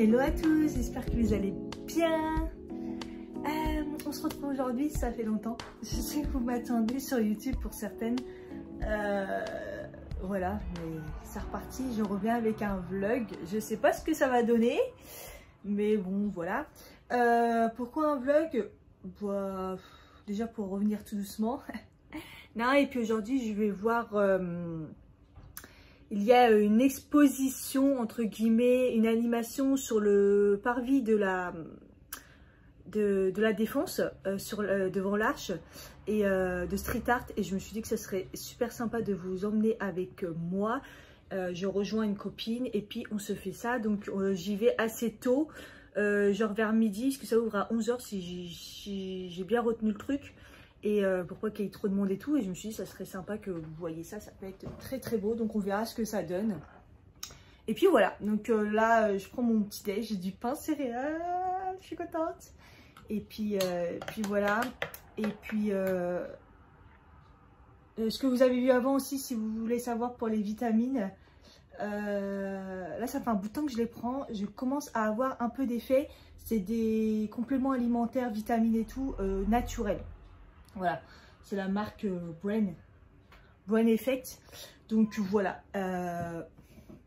Hello à tous, j'espère que vous allez bien. On se retrouve aujourd'hui, ça fait longtemps. Je sais que vous m'attendez sur YouTube pour certaines. Voilà, mais c'est reparti, je reviens avec un vlog. Je sais pas ce que ça va donner, mais bon, voilà. Pourquoi un vlog? Bah, déjà pour revenir tout doucement. Non, et puis aujourd'hui, je vais voir... il y a une exposition, entre guillemets, une animation sur le parvis de la Défense, devant l'Arche, et de street art. Et je me suis dit que ce serait super sympa de vous emmener avec moi. Je rejoins une copine et puis on se fait ça. Donc j'y vais assez tôt, genre vers midi, parce que ça ouvre à 11 h si j'ai bien retenu le truc. Et pourquoi qu'il y ait trop de monde et tout. Et je me suis dit ça serait sympa que vous voyez ça, ça peut être très très beau. Donc on verra ce que ça donne. Et puis voilà, donc là je prends mon petit déj, j'ai du pain céréales, je suis contente. Et puis voilà. Et puis ce que vous avez vu avant aussi, si vous voulez savoir pour les vitamines, là ça fait un bout de temps que je les prends, je commence à avoir un peu d'effet. C'est des compléments alimentaires, vitamines et tout, naturels. Voilà, c'est la marque Brain Effect. Donc voilà,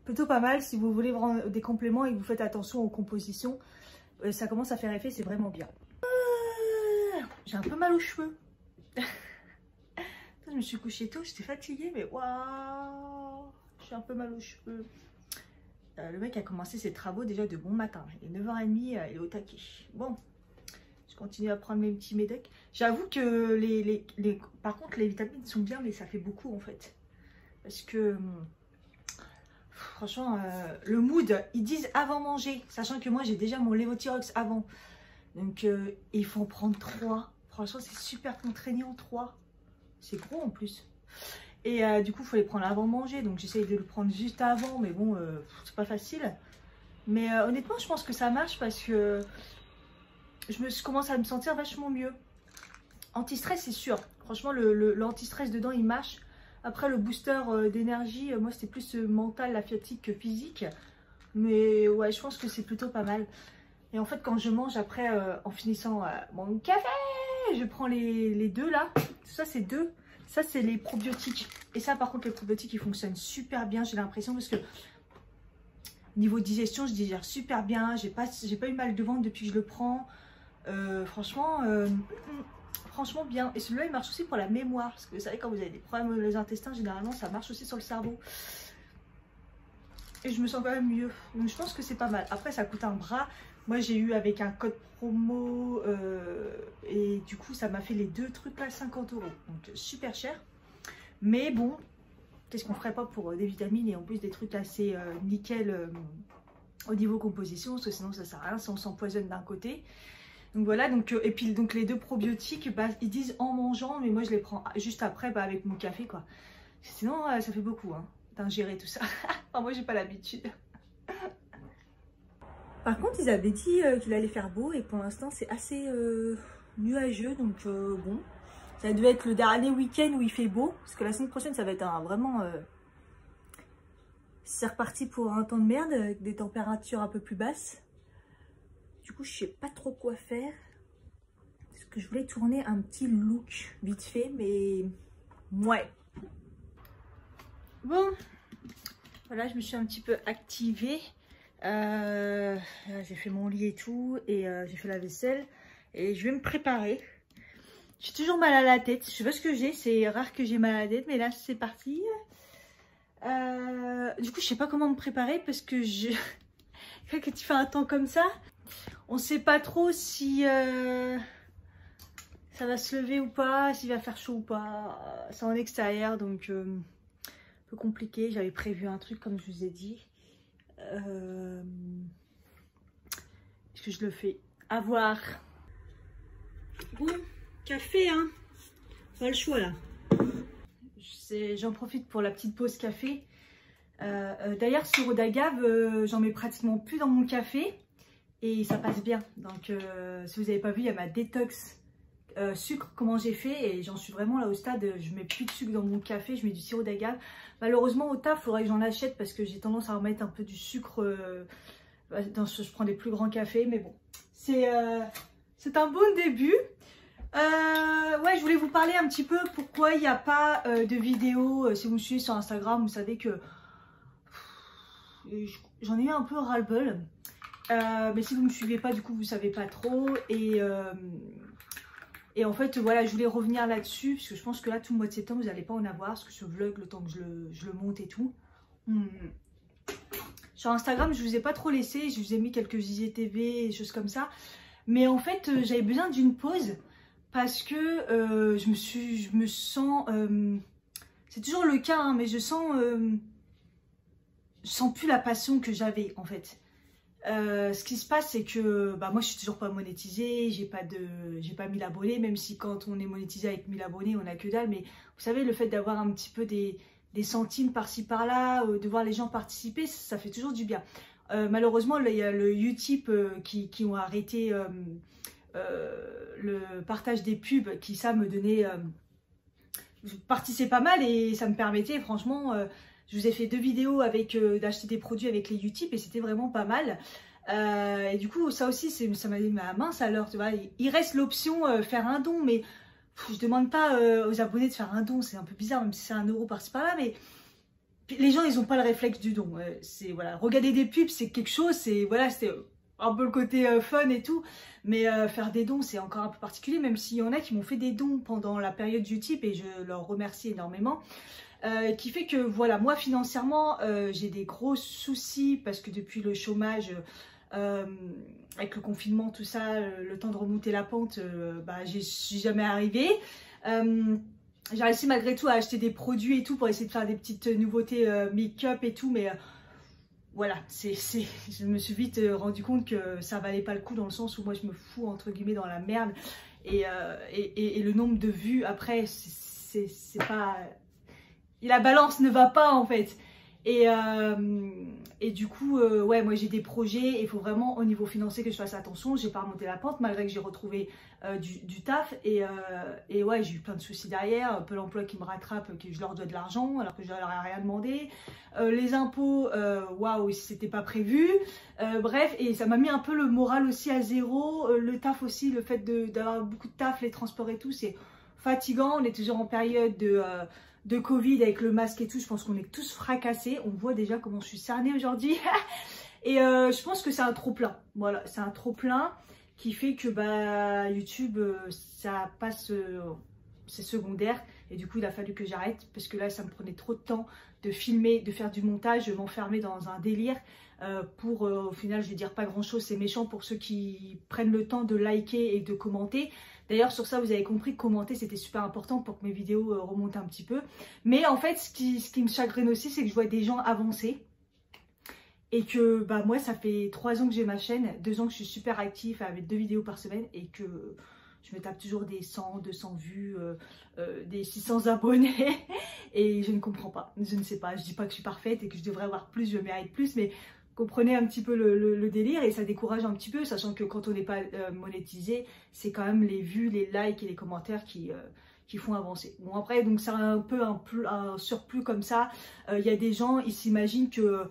plutôt pas mal si vous voulez prendre des compléments et que vous faites attention aux compositions. Ça commence à faire effet, c'est vraiment bien. J'ai un peu mal aux cheveux. Je me suis couchée tôt, j'étais fatiguée, mais waouh, j'ai un peu mal aux cheveux. Le mec a commencé ses travaux déjà de bon matin. Il est 9h30, il est au taquet. Bon, je continue à prendre mes petits médocs. J'avoue que par contre, les vitamines sont bien, mais ça fait beaucoup en fait. Parce que, franchement, le mood, ils disent avant manger. Sachant que moi, j'ai déjà mon Levothyrox avant. Donc, il faut en prendre 3. Franchement, c'est super contraignant, 3. C'est gros en plus. Et du coup, il faut les prendre avant manger. Donc, j'essaye de le prendre juste avant. Mais bon, c'est pas facile. Mais honnêtement, je pense que ça marche parce que je commence à me sentir vachement mieux. Anti-stress, c'est sûr. Franchement, l'anti-stress dedans, il marche. Après, le booster d'énergie, moi, c'était plus mental, la fatigue que physique. Mais ouais, je pense que c'est plutôt pas mal. Et en fait, quand je mange après, en finissant mon café, je prends les deux là. Ça, c'est deux. Ça, c'est les probiotiques. Et ça, par contre, les probiotiques, ils fonctionnent super bien. J'ai l'impression parce que niveau digestion, je digère super bien. J'ai pas eu mal de ventre depuis que je le prends. Franchement bien. Et celui-là, il marche aussi pour la mémoire. Parce que vous savez, quand vous avez des problèmes les intestins, généralement, ça marche aussi sur le cerveau. Et je me sens quand même mieux. Donc, je pense que c'est pas mal. Après, ça coûte un bras. Moi, j'ai eu avec un code promo et du coup, ça m'a fait les deux trucs là, 50 €. Donc, super cher. Mais bon, qu'est-ce qu'on ferait pas pour des vitamines et en plus des trucs assez nickel au niveau composition, parce que sinon, ça sert à rien si on s'empoisonne d'un côté. Donc voilà, donc, et puis donc les deux probiotiques, bah, ils disent en mangeant, mais moi, je les prends juste après bah, avec mon café, quoi. Sinon, ça fait beaucoup hein, d'ingérer tout ça. Enfin, moi, j'ai pas l'habitude. Par contre, ils avaient dit qu'il allait faire beau et pour l'instant, c'est assez nuageux. Donc bon, ça devait être le dernier week-end où il fait beau. Parce que la semaine prochaine, ça va être vraiment... c'est reparti pour un temps de merde avec des températures un peu plus basses. Du coup, je sais pas trop quoi faire. Parce que je voulais tourner un petit look vite fait, mais... ouais. Bon, voilà, je me suis un petit peu activée. J'ai fait mon lit et tout et j'ai fait la vaisselle et je vais me préparer. J'ai toujours mal à la tête, je sais pas ce que j'ai, c'est rare que j'ai mal à la tête, mais là c'est parti. Du coup je sais pas comment me préparer parce que quand tu fais un temps comme ça, on sait pas trop si ça va se lever ou pas, s'il va faire chaud ou pas. C'est en extérieur donc un peu compliqué. J'avais prévu un truc comme je vous ai dit. Est-ce que je le fais? À voir. Bon, café, hein. Pas le choix là. J'en profite pour la petite pause café. D'ailleurs, sirop d'agave, j'en mets pratiquement plus dans mon café et ça passe bien. Donc, si vous n'avez pas vu, il y a ma détox sucre, comment j'ai fait, et j'en suis vraiment là au stade, je mets plus de sucre dans mon café, je mets du sirop d'agave. Malheureusement au taf, il faudrait que j'en achète parce que j'ai tendance à remettre un peu du sucre Je prends des plus grands cafés, mais bon, c'est un bon début. Ouais, je voulais vous parler un petit peu pourquoi il n'y a pas de vidéos. Si vous me suivez sur Instagram, vous savez que j'en ai eu un peu ras-le-bol. Mais si vous ne me suivez pas, du coup, vous ne savez pas trop. Et en fait, voilà, je voulais revenir là-dessus, parce que je pense que là, tout le mois de septembre, vous n'allez pas en avoir, parce que ce vlog, le temps que je le monte et tout. Sur Instagram, je ne vous ai pas trop laissé, je vous ai mis quelques IGTV et choses comme ça. Mais en fait, j'avais besoin d'une pause, parce que je me sens... c'est toujours le cas, hein, mais je sens plus la passion que j'avais, en fait. Ce qui se passe, c'est que moi je suis toujours pas monétisée, j'ai pas 1000 abonnés, même si quand on est monétisé avec 1000 abonnés on a que dalle, mais vous savez, le fait d'avoir un petit peu des centimes par-ci par-là, de voir les gens participer, ça fait toujours du bien. Malheureusement, il y a le Utip qui ont arrêté le partage des pubs, qui ça me donnait... je participais pas mal et ça me permettait, franchement... je vous ai fait 2 vidéos avec d'acheter des produits avec les Utip et c'était vraiment pas mal. Et du coup, ça aussi, ça m'a dit, mince alors, tu vois, il reste l'option faire un don, mais je demande pas aux abonnés de faire un don, c'est un peu bizarre, même si c'est 1 euro par-ci par-là, mais les gens, ils n'ont pas le réflexe du don. C'est voilà, regarder des pubs, c'est quelque chose, c'est voilà, c'était un peu le côté fun et tout, mais faire des dons, c'est encore un peu particulier, même s'il y en a qui m'ont fait des dons pendant la période Utip et je leur remercie énormément. Qui fait que voilà, moi financièrement j'ai des gros soucis parce que depuis le chômage, avec le confinement, tout ça, le temps de remonter la pente, j'y suis jamais arrivée. J'ai réussi malgré tout à acheter des produits et tout pour essayer de faire des petites nouveautés make-up et tout, mais voilà, je me suis vite rendu compte que ça valait pas le coup, dans le sens où moi je me fous entre guillemets dans la merde et le nombre de vues après c'est pas... la balance ne va pas en fait. Et du coup, ouais, moi j'ai des projets et il faut vraiment au niveau financier que je fasse attention. J'ai pas remonté la pente malgré que j'ai retrouvé du taf. Et ouais, j'ai eu plein de soucis derrière. Peu l'emploi qui me rattrape, que je leur dois de l'argent alors que je leur ai rien demandé. Les impôts, waouh, c'était pas prévu. Bref, et ça m'a mis un peu le moral aussi à zéro. Le taf aussi, le fait d'avoir beaucoup de taf, les transports et tout, c'est fatigant. On est toujours en période de Covid avec le masque et tout, je pense qu'on est tous fracassés. On voit déjà comment je suis cernée aujourd'hui. Et je pense que c'est un trop-plein. Voilà, c'est un trop-plein qui fait que YouTube, ça passe, c'est secondaire. Et du coup, il a fallu que j'arrête parce que là, ça me prenait trop de temps de filmer, de faire du montage, de m'enfermer dans un délire pour, au final, je vais dire pas grand-chose. C'est méchant pour ceux qui prennent le temps de liker et de commenter. D'ailleurs, sur ça, vous avez compris que commenter, c'était super important pour que mes vidéos remontent un petit peu. Mais en fait, ce qui me chagrine aussi, c'est que je vois des gens avancer. Et que moi, ça fait 3 ans que j'ai ma chaîne, 2 ans que je suis super active avec 2 vidéos par semaine. Et que je me tape toujours des 100, 200 vues, des 600 abonnés. Et je ne comprends pas, je ne sais pas. Je dis pas que je suis parfaite et que je devrais avoir plus, je mérite plus. Mais comprenez un petit peu le délire et ça décourage un petit peu, sachant que quand on n'est pas monétisé, c'est quand même les vues, les likes et les commentaires qui font avancer. Bon après, donc c'est un peu un surplus comme ça. Il y a des gens, ils s'imaginent que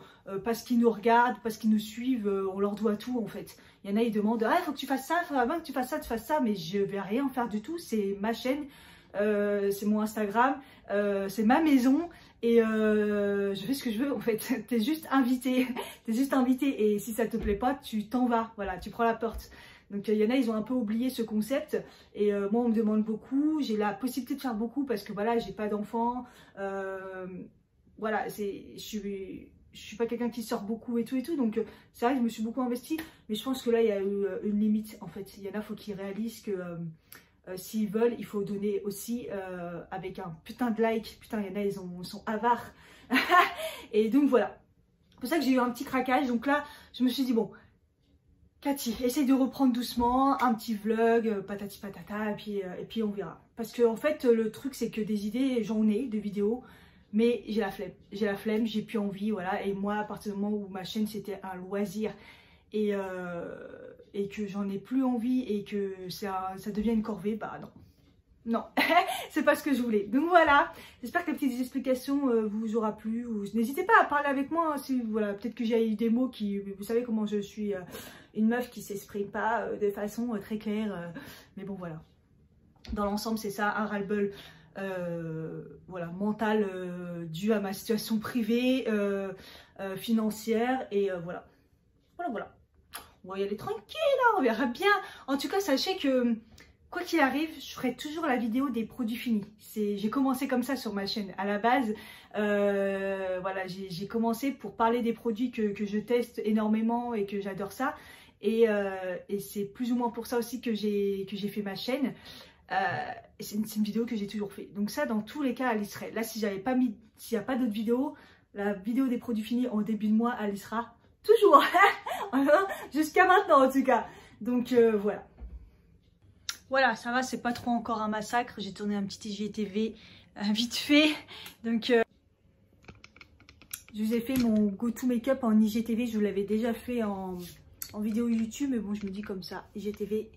parce qu'ils nous regardent, parce qu'ils nous suivent, on leur doit tout en fait. Il y en a, ils demandent, ah, faut que tu fasses ça, faut que tu fasses ça, tu fasses ça, mais je vais rien faire du tout, c'est ma chaîne, c'est mon Instagram, c'est ma maison. Et je fais ce que je veux en fait, t'es juste invité, et si ça te plaît pas, tu t'en vas, voilà, tu prends la porte. Donc il y en a, ils ont un peu oublié ce concept et moi on me demande beaucoup, j'ai la possibilité de faire beaucoup parce que voilà, j'ai pas d'enfants, voilà, je suis pas quelqu'un qui sort beaucoup et tout, donc c'est vrai que je me suis beaucoup investie, mais je pense que là il y a eu une limite en fait. Il y en a, faut qu'ils réalisent que s'ils veulent, il faut donner aussi avec un putain de like. Putain, il y en a, ils sont avares. Et donc voilà. C'est pour ça que j'ai eu un petit craquage. Donc là, je me suis dit, bon, Cathy, essaye de reprendre doucement, un petit vlog, patati patata, et puis on verra. Parce que en fait, le truc, c'est que des idées, j'en ai, de vidéos, mais j'ai la flemme. J'ai la flemme, j'ai plus envie, voilà. Et moi, à partir du moment où ma chaîne, c'était un loisir, et que j'en ai plus envie et que ça devient une corvée, bah non. non, c'est pas ce que je voulais. Donc voilà, j'espère que les petites explications vous aura plu. N'hésitez pas à parler avec moi, hein, si voilà, peut-être que j'ai eu des mots qui, vous savez comment je suis une meuf qui s'exprime pas de façon très claire, mais bon voilà. Dans l'ensemble, c'est ça, un ras-le-bol voilà, mental dû à ma situation privée, financière, et voilà. Voilà. On va y aller tranquille, hein, on verra bien. En tout cas, sachez que quoi qu'il arrive, je ferai toujours la vidéo des produits finis. J'ai commencé comme ça sur ma chaîne. À la base, voilà, j'ai commencé pour parler des produits que je teste énormément et que j'adore ça. Et c'est plus ou moins pour ça aussi que j'ai fait ma chaîne. C'est une vidéo que j'ai toujours fait. Donc ça, dans tous les cas, elle y serait. Là, si j'avais pas mis, s'il n'y a pas d'autres vidéos, la vidéo des produits finis en début de mois, elle y sera toujours. Jusqu'à maintenant en tout cas. Donc voilà. Voilà, ça va, c'est pas trop encore un massacre. J'ai tourné un petit IGTV vite fait. Donc je vous ai fait mon go-to make-up en IGTV. Je vous l'avais déjà fait en vidéo YouTube, mais bon, je me dis comme ça, IGTV,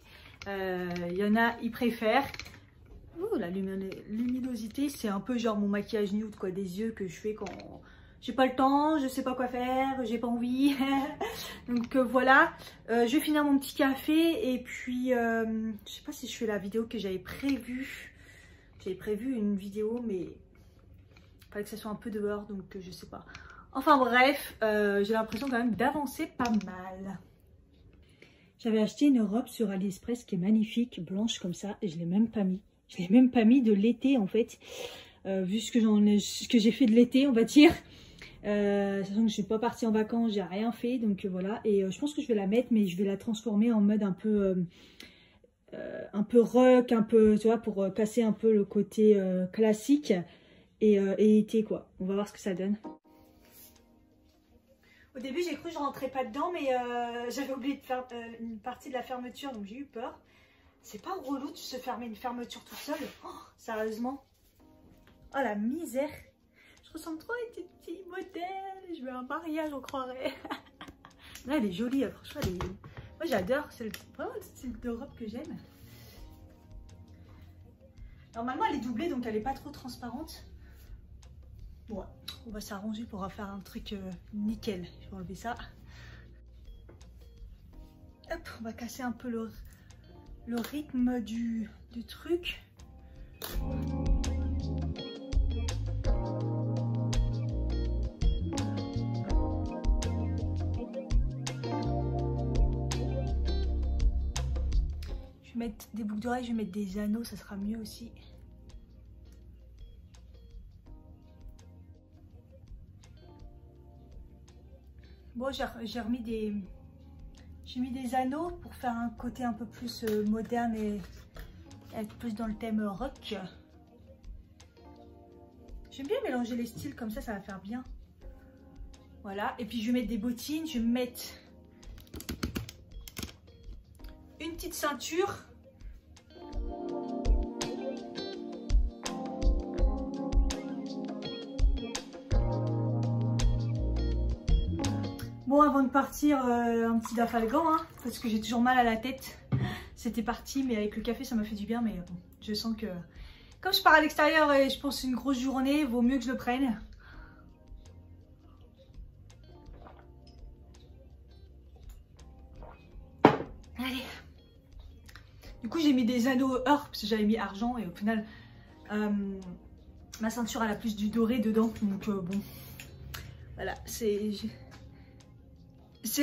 il y en a, ils préfèrent. Ouh, la luminosité, c'est un peu genre mon maquillage nude, quoi, des yeux que je fais quand j'ai pas le temps, je sais pas quoi faire, j'ai pas envie. Donc voilà, je vais finir mon petit café et puis je sais pas si je fais la vidéo que j'avais prévue. J'avais prévu une vidéo, mais il fallait que ça soit un peu dehors, donc je sais pas. Enfin bref, j'ai l'impression quand même d'avancer pas mal. J'avais acheté une robe sur AliExpress qui est magnifique, blanche comme ça, et je l'ai même pas mis. Je l'ai même pas mis de l'été en fait, vu ce que j'ai fait de l'été, on va dire. Sachant que je suis pas partie en vacances, j'ai rien fait, donc voilà. Et je pense que je vais la mettre, mais je vais la transformer en mode un peu rock, un peu, tu vois, pour casser un peu le côté classique et été quoi. On va voir ce que ça donne. Au début, j'ai cru que je rentrais pas dedans, mais j'avais oublié de faire une partie de la fermeture, donc j'ai eu peur. C'est pas relou de se fermer une fermeture tout seul. Oh, sérieusement. Oh la misère. Je ressemble trop à une petite modèle. Je veux un mariage, on croirait. Là, elle est jolie, franchement. Moi, j'adore. C'est vraiment le style de robe que j'aime. Normalement, elle est doublée, donc elle est pas trop transparente. Bon, on va s'arranger pour faire un truc nickel. Je vais enlever ça. Hop, on va casser un peu le rythme du truc. Je vais mettre des boucles d'oreilles, je vais mettre des anneaux, ça sera mieux aussi. Bon, j'ai mis des anneaux pour faire un côté un peu plus moderne et être plus dans le thème rock. J'aime bien mélanger les styles comme ça va faire bien. Voilà, et puis je vais mettre des bottines, je vais mettre une petite ceinture. Bon, avant de partir, un petit dafalgan, hein, parce que j'ai toujours mal à la tête. C'était parti, mais avec le café, ça m'a fait du bien. Mais bon, je sens que, comme je pars à l'extérieur et je pense une grosse journée, vaut mieux que je le prenne. Allez. Du coup, j'ai mis des anneaux or, parce que j'avais mis argent, et au final, ma ceinture, elle a plus du doré dedans. Donc bon, voilà, c'est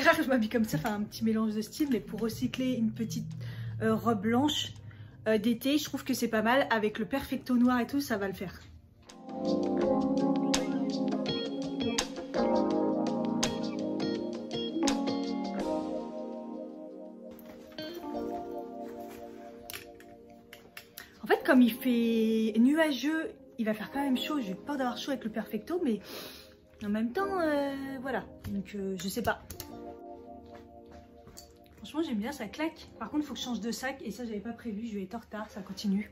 rare que je m'habille comme ça, enfin un petit mélange de style, mais pour recycler une petite robe blanche d'été, je trouve que c'est pas mal. Avec le perfecto noir et tout, ça va le faire. En fait, comme il fait nuageux, il va faire quand même chaud. J'ai peur d'avoir chaud avec le perfecto, mais en même temps, voilà. Donc, je sais pas. Franchement, j'aime bien, ça claque. Par contre, il faut que je change de sac. Et ça, j'avais pas prévu. Je vais être en retard. Ça continue.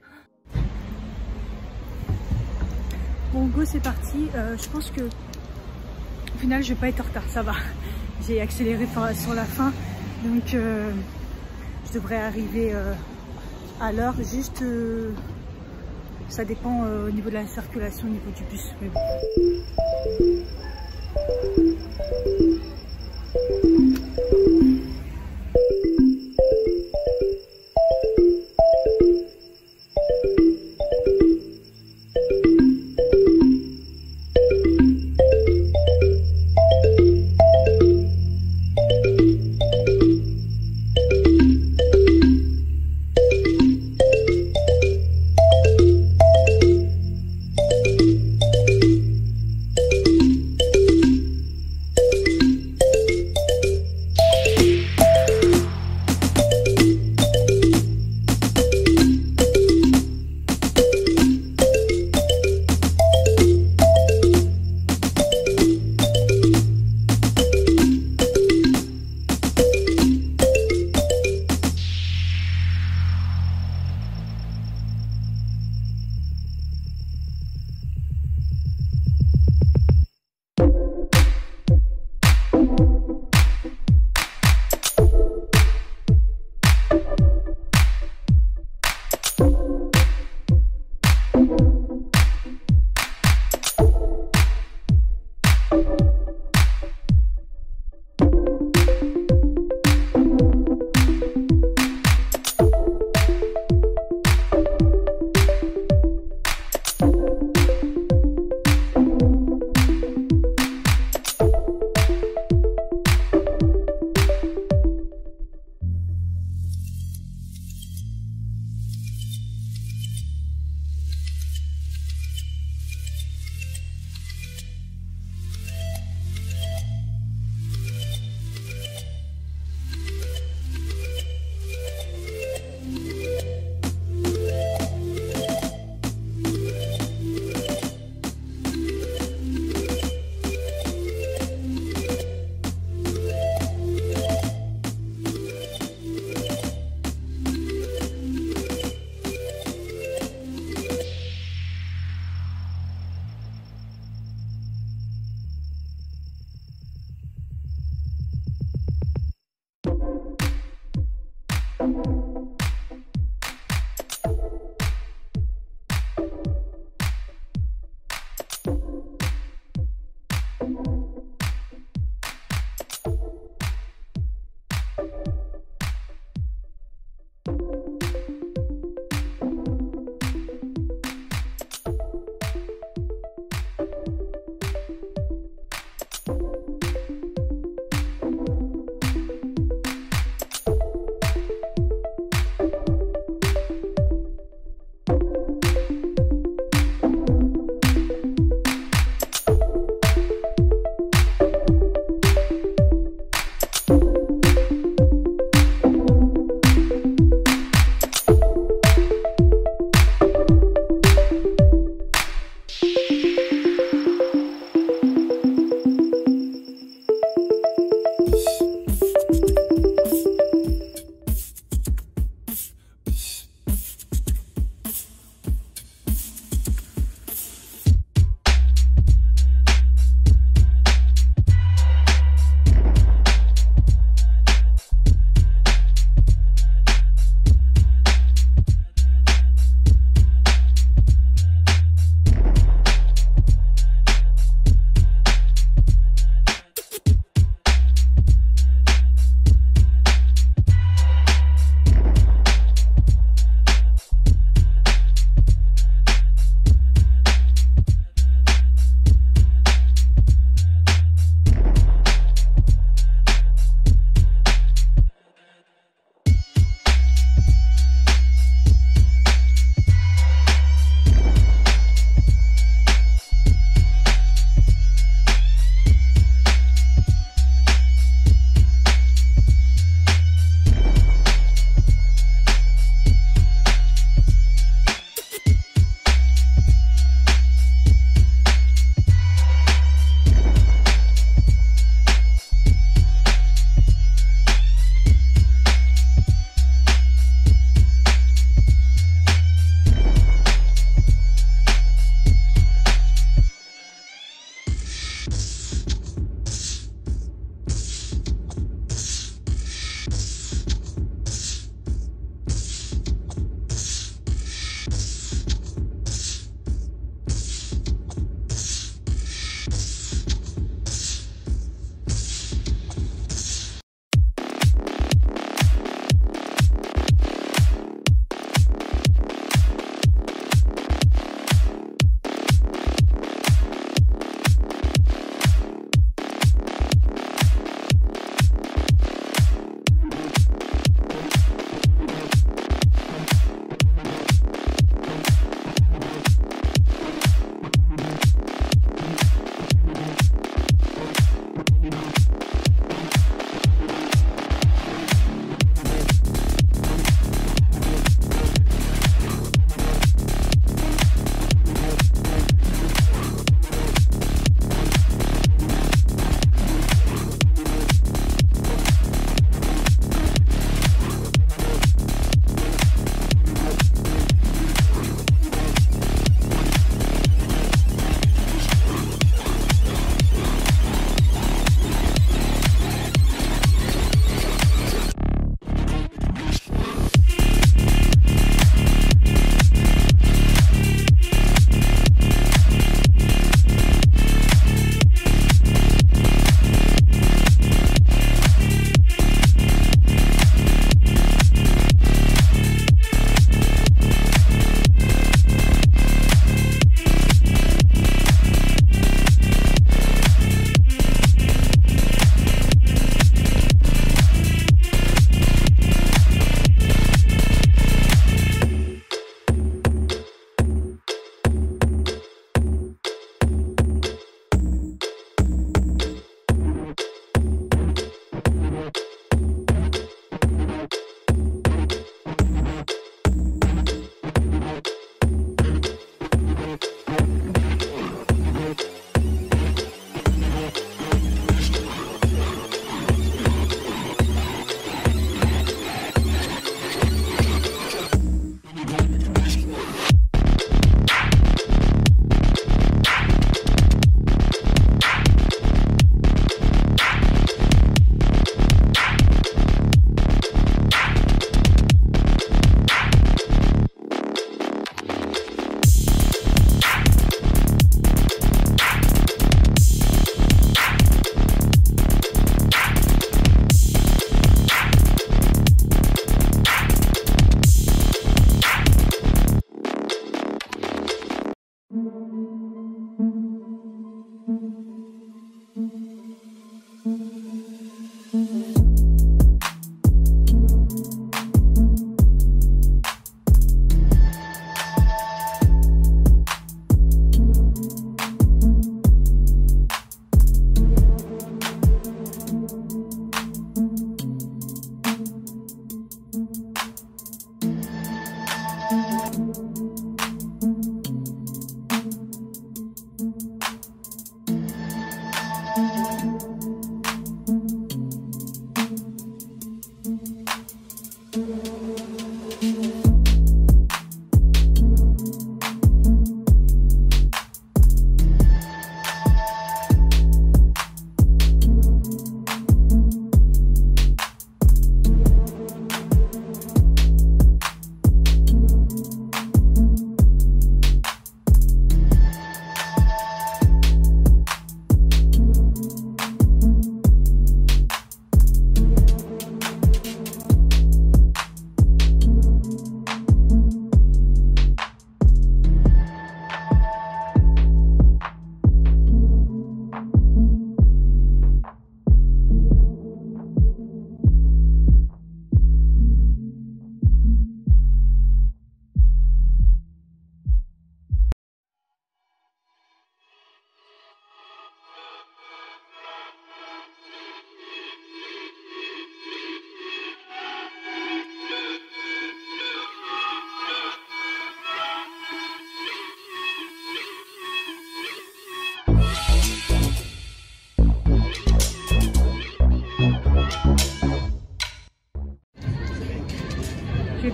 Bon, go, c'est parti. Je pense que au final, je vais pas être en retard. Ça va. J'ai accéléré sur la fin. Donc, je devrais arriver à l'heure. Juste Ça dépend au niveau de la circulation, au niveau du bus. Mais bon.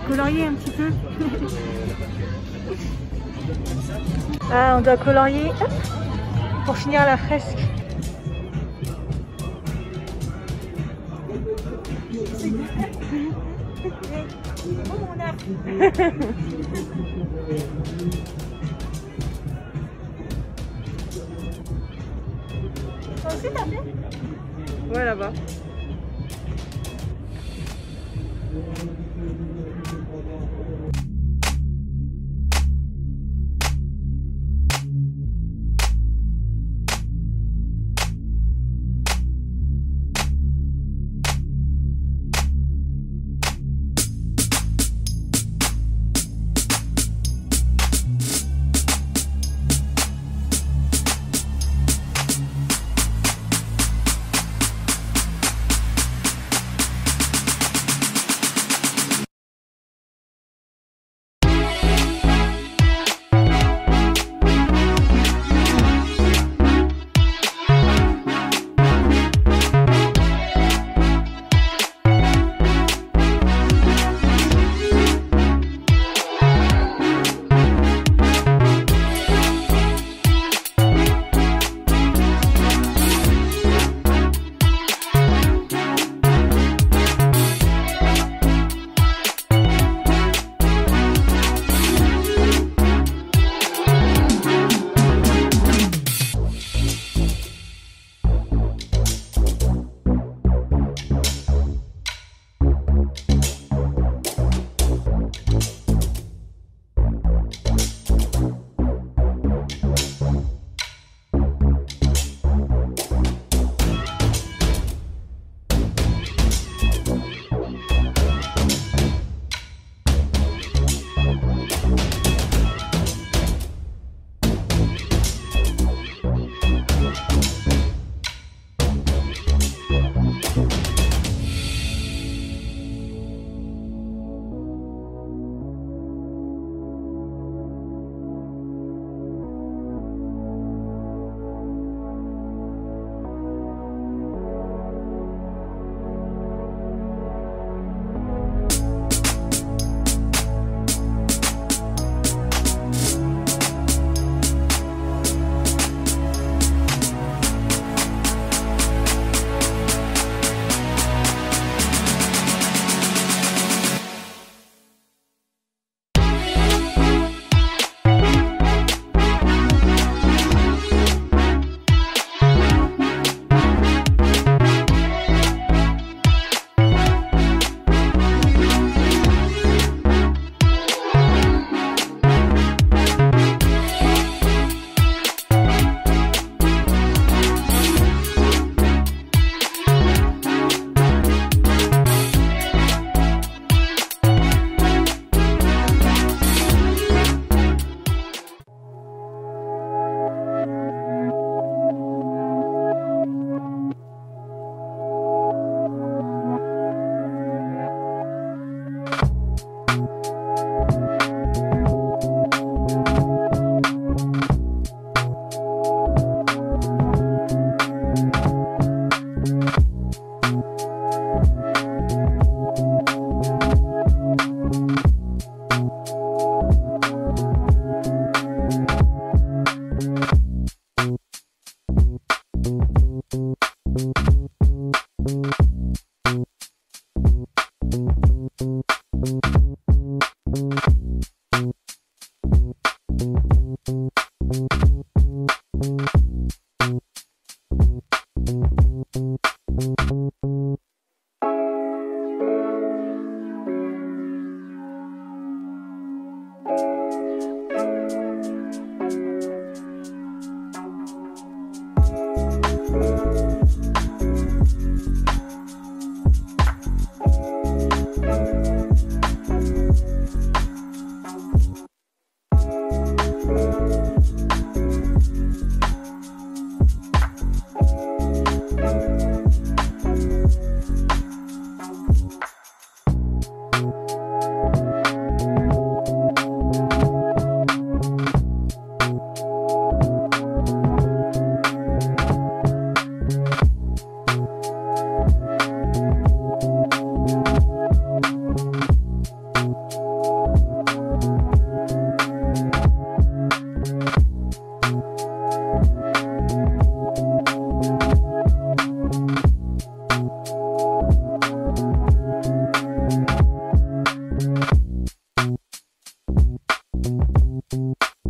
colorier un petit peu. Ah, on doit colorier pour finir la fresque. Ouais, là-bas.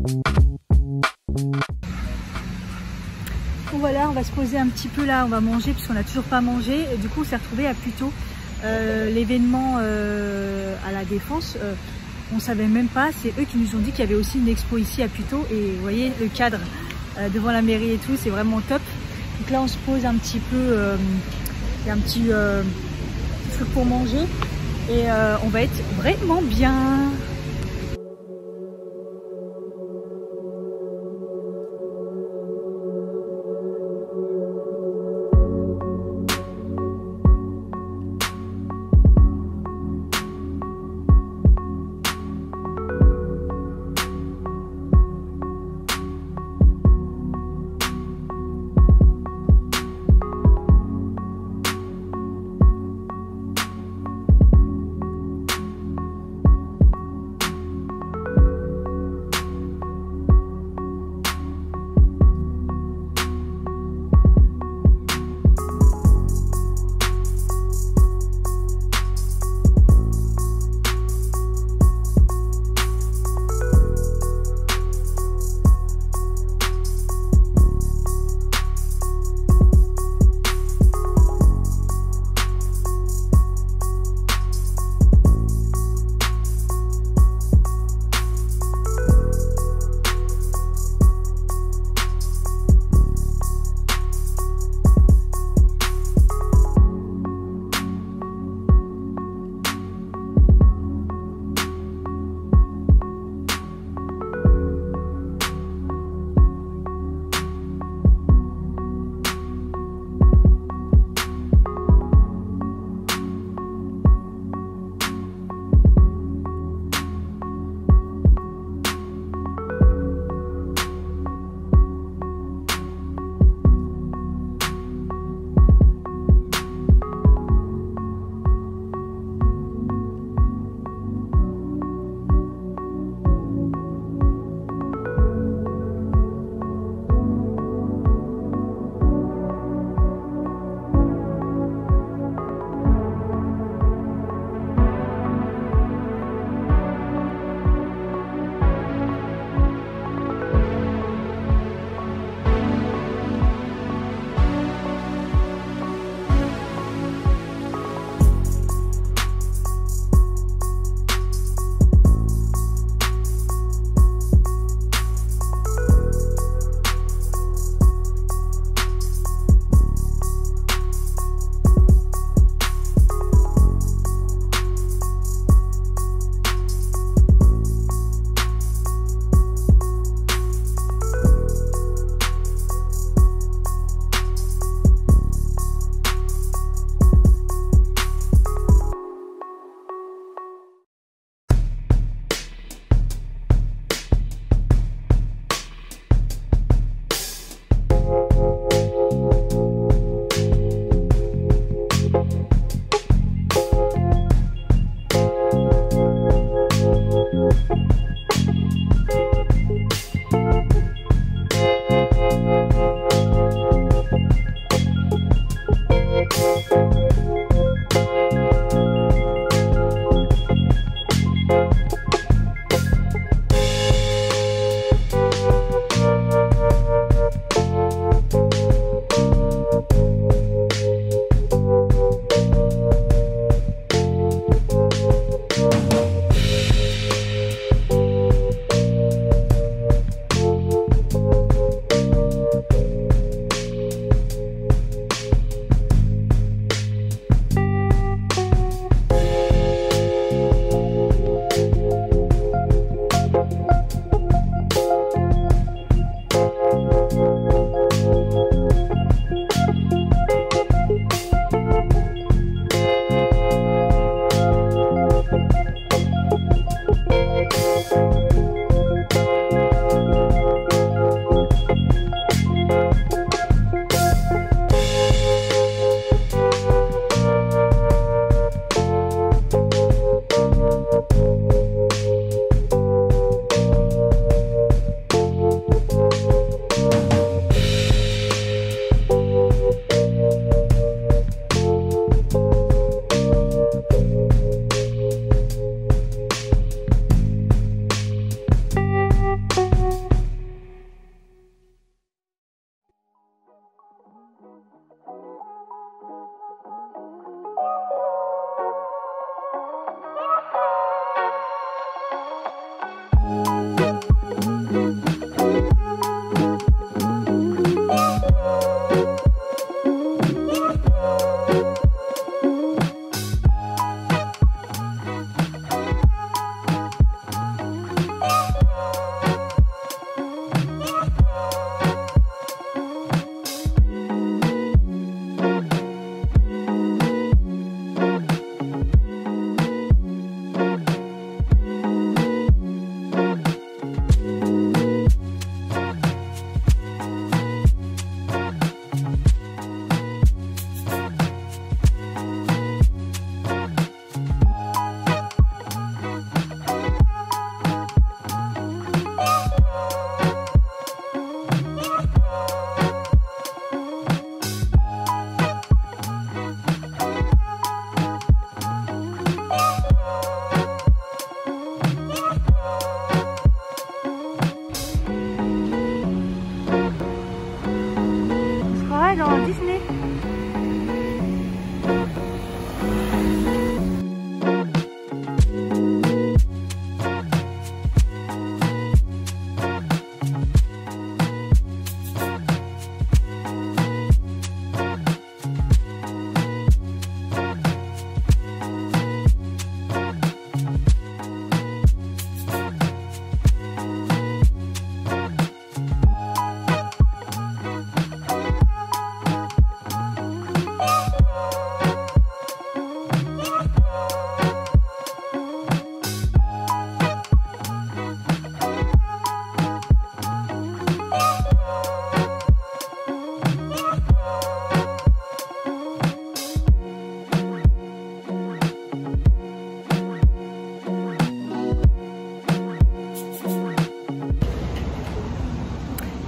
Bon voilà, on va se poser un petit peu là, on va manger puisqu'on n'a toujours pas mangé. Et du coup, on s'est retrouvé à Puteaux. L'événement à la Défense, on savait même pas, c'est eux qui nous ont dit qu'il y avait aussi une expo ici à Puteaux. Et vous voyez le cadre devant la mairie et tout, c'est vraiment top. Donc là, on se pose un petit peu, il y a un petit truc pour manger et on va être vraiment bien.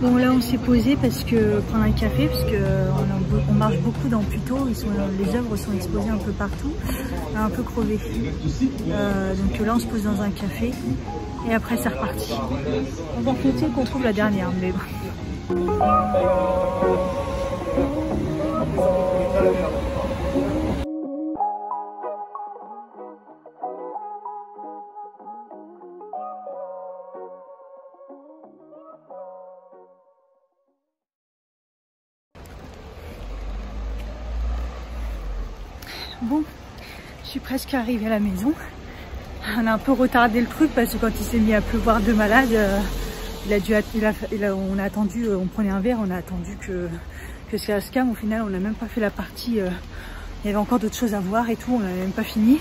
Bon là on s'est posé parce que prendre un café parce que on marche beaucoup dans Puteaux, les œuvres sont exposées un peu partout, un peu crevées. Donc là on se pose dans un café et après c'est reparti. On va flotter qu'on trouve la dernière, mais bon. Bon, je suis presque arrivée à la maison. On a un peu retardé le truc parce que quand il s'est mis à pleuvoir de malade, on a attendu, on prenait un verre, on a attendu que ça se calme. Au final, on n'a même pas fait la partie. Il y avait encore d'autres choses à voir et tout, on n'avait même pas fini.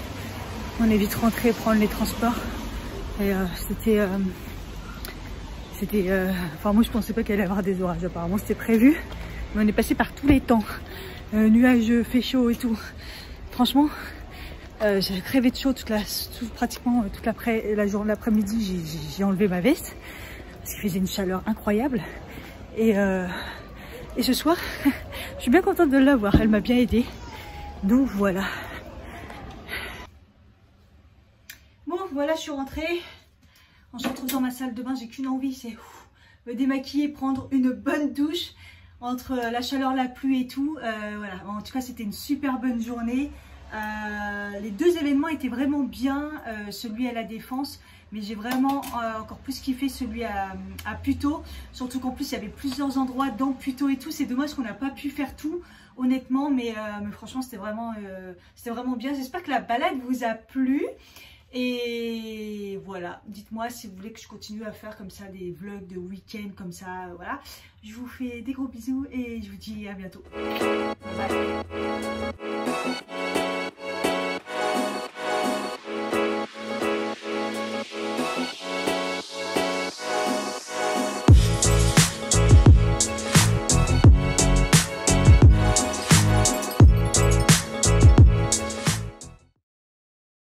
On est vite rentré prendre les transports. Et enfin moi je pensais pas qu'il allait y avoir des orages, apparemment c'était prévu. Mais on est passé par tous les temps. Nuageux, fait chaud et tout. Franchement, j'avais crevé de chaud pratiquement toute l'après-midi. J'ai enlevé ma veste parce qu'il faisait une chaleur incroyable. Et ce soir, je suis bien contente de l'avoir. Elle m'a bien aidée. Donc voilà. Bon, voilà, je suis rentrée. On se retrouve dans ma salle de bain. J'ai qu'une envie, c'est me démaquiller, prendre une bonne douche. Entre la chaleur, la pluie et tout, voilà. En tout cas, c'était une super bonne journée. Les deux événements étaient vraiment bien, celui à la Défense, mais j'ai vraiment encore plus kiffé celui à Puteaux. Surtout qu'en plus, il y avait plusieurs endroits dans Puteaux et tout. C'est dommage qu'on n'a pas pu faire tout, honnêtement, mais franchement, c'était vraiment bien. J'espère que la balade vous a plu. Et voilà, dites-moi si vous voulez que je continue à faire comme ça des vlogs de week-end comme ça, voilà. Je vous fais des gros bisous et je vous dis à bientôt. Bye.